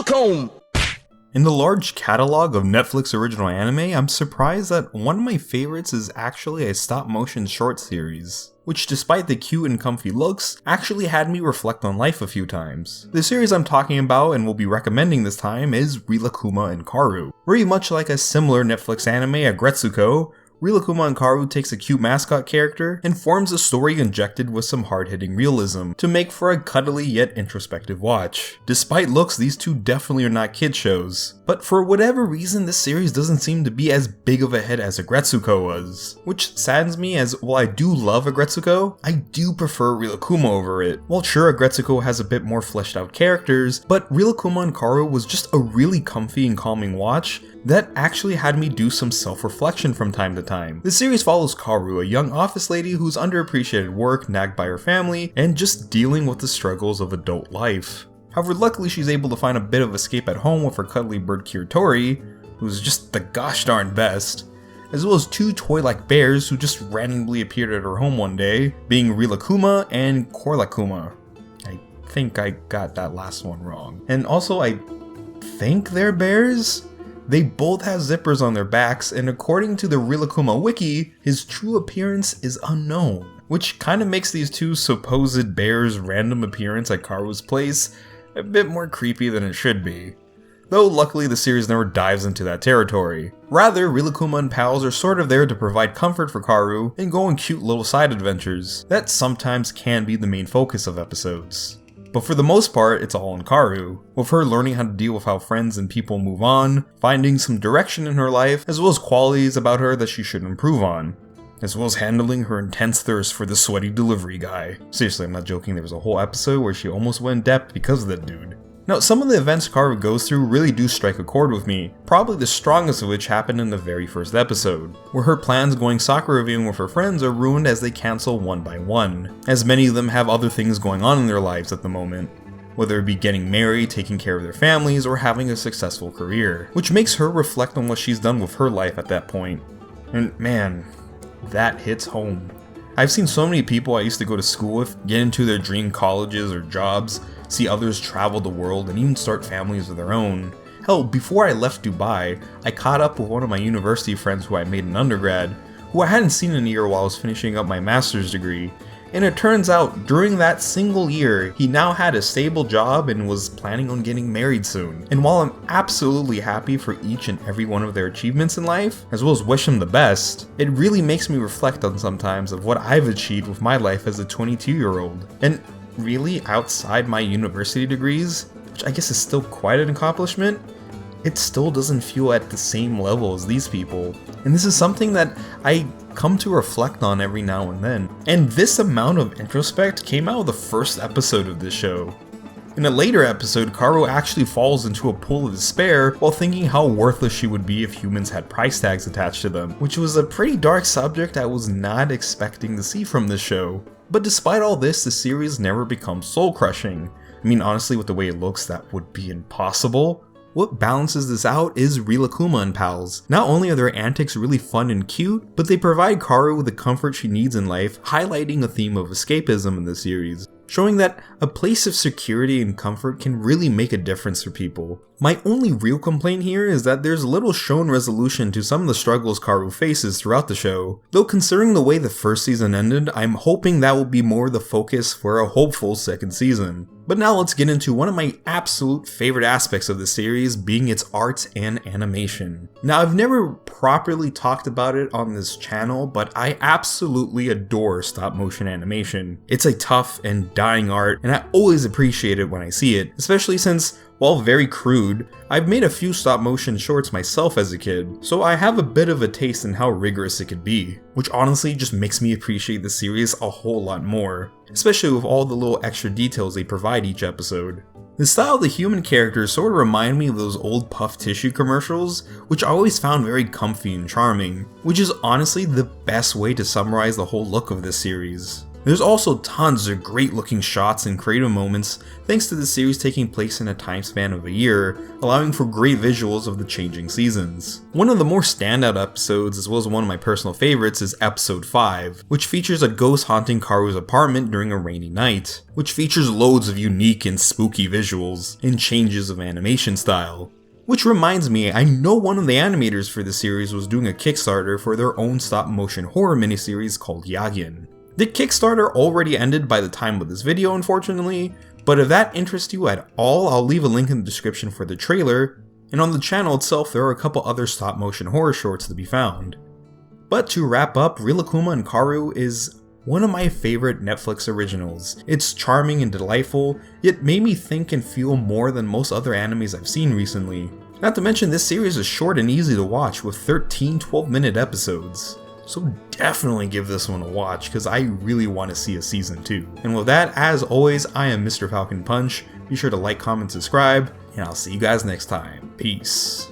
Welcome! In the large catalog of Netflix original anime, I'm surprised that one of my favorites is actually a stop-motion short series, which despite the cute and comfy looks, actually had me reflect on life a few times. The series I'm talking about and will be recommending this time is Rilakkuma and Karou. Very much like a similar Netflix anime, Aggretsuko, Rilakkuma and Karou takes a cute mascot character and forms a story injected with some hard-hitting realism to make for a cuddly yet introspective watch. Despite looks, these two definitely are not kid shows, but for whatever reason this series doesn't seem to be as big of a hit as Aggretsuko was, which saddens me as while I do love Aggretsuko, I do prefer Rilakkuma over it. While sure Aggretsuko has a bit more fleshed out characters, but Rilakkuma and Karou was just a really comfy and calming watch that actually had me do some self-reflection from time to time. The series follows Karou, a young office lady who's underappreciated at work, nagged by her family, and just dealing with the struggles of adult life. However, luckily she's able to find a bit of escape at home with her cuddly bird Kiritori, who's just the gosh darn best, as well as two toy-like bears who just randomly appeared at her home one day, being Rilakkuma and Rilakkuma. I think I got that last one wrong. And also, I think they're bears? They both have zippers on their backs, and according to the Rilakkuma wiki, his true appearance is unknown, which kind of makes these two supposed bears' random appearance at Karou's place a bit more creepy than it should be. Though luckily the series never dives into that territory. Rather, Rilakkuma and pals are sort of there to provide comfort for Karou and go on cute little side adventures that sometimes can be the main focus of episodes. But for the most part, it's all on Karou, with her learning how to deal with how friends and people move on, finding some direction in her life, as well as qualities about her that she should improve on, as well as handling her intense thirst for the sweaty delivery guy. Seriously, I'm not joking, there was a whole episode where she almost went depth because of that dude. Now, some of the events Karou goes through really do strike a chord with me, probably the strongest of which happened in the very first episode, where her plans going soccer reviewing with her friends are ruined as they cancel one by one, as many of them have other things going on in their lives at the moment, whether it be getting married, taking care of their families, or having a successful career, which makes her reflect on what she's done with her life at that point. And man, that hits home. I've seen so many people I used to go to school with get into their dream colleges or jobs, see others travel the world, and even start families of their own. Hell, before I left Dubai, I caught up with one of my university friends who I made in undergrad, who I hadn't seen in a year while I was finishing up my master's degree, and it turns out during that single year, he now had a stable job and was planning on getting married soon. And while I'm absolutely happy for each and every one of their achievements in life, as well as wish them the best, it really makes me reflect on sometimes of what I've achieved with my life as a 22-year-old. And really, outside my university degrees, which I guess is still quite an accomplishment, it still doesn't feel at the same level as these people. And this is something that I come to reflect on every now and then. And this amount of introspect came out of the first episode of this show. In a later episode, Karou actually falls into a pool of despair while thinking how worthless she would be if humans had price tags attached to them, which was a pretty dark subject I was not expecting to see from this show. But despite all this, the series never becomes soul-crushing. I mean, honestly, with the way it looks, that would be impossible. What balances this out is Rilakkuma and pals. Not only are their antics really fun and cute, but they provide Karou with the comfort she needs in life, highlighting a theme of escapism in the series, showing that a place of security and comfort can really make a difference for people. My only real complaint here is that there's little shown resolution to some of the struggles Karou faces throughout the show, though considering the way the first season ended, I'm hoping that will be more the focus for a hopeful second season. But now let's get into one of my absolute favorite aspects of the series, being its art and animation. Now, I've never properly talked about it on this channel, but I absolutely adore stop motion animation. It's a tough and dying art, and I always appreciate it when I see it, especially since, while very crude, I've made a few stop motion shorts myself as a kid, so I have a bit of a taste in how rigorous it could be, which honestly just makes me appreciate the series a whole lot more, especially with all the little extra details they provide each episode. The style of the human characters sort of remind me of those old puff tissue commercials, which I always found very comfy and charming, which is honestly the best way to summarize the whole look of this series. There's also tons of great looking shots and creative moments thanks to the series taking place in a time span of a year, allowing for great visuals of the changing seasons. One of the more standout episodes, as well as one of my personal favorites, is episode 5, which features a ghost haunting Karou's apartment during a rainy night, which features loads of unique and spooky visuals and changes of animation style. Which reminds me, I know one of the animators for the series was doing a Kickstarter for their own stop-motion horror miniseries called Yaghan. The Kickstarter already ended by the time of this video, unfortunately, but if that interests you at all, I'll leave a link in the description for the trailer, and on the channel itself there are a couple other stop-motion horror shorts to be found. But to wrap up, Rilakkuma and Karou is one of my favorite Netflix originals. It's charming and delightful, yet made me think and feel more than most other animes I've seen recently. Not to mention this series is short and easy to watch with 13 12-minute episodes. So definitely give this one a watch because I really want to see a season 2. And with that, as always, I am Mr. Falconpunch. Be sure to like, comment, subscribe, and I'll see you guys next time. Peace.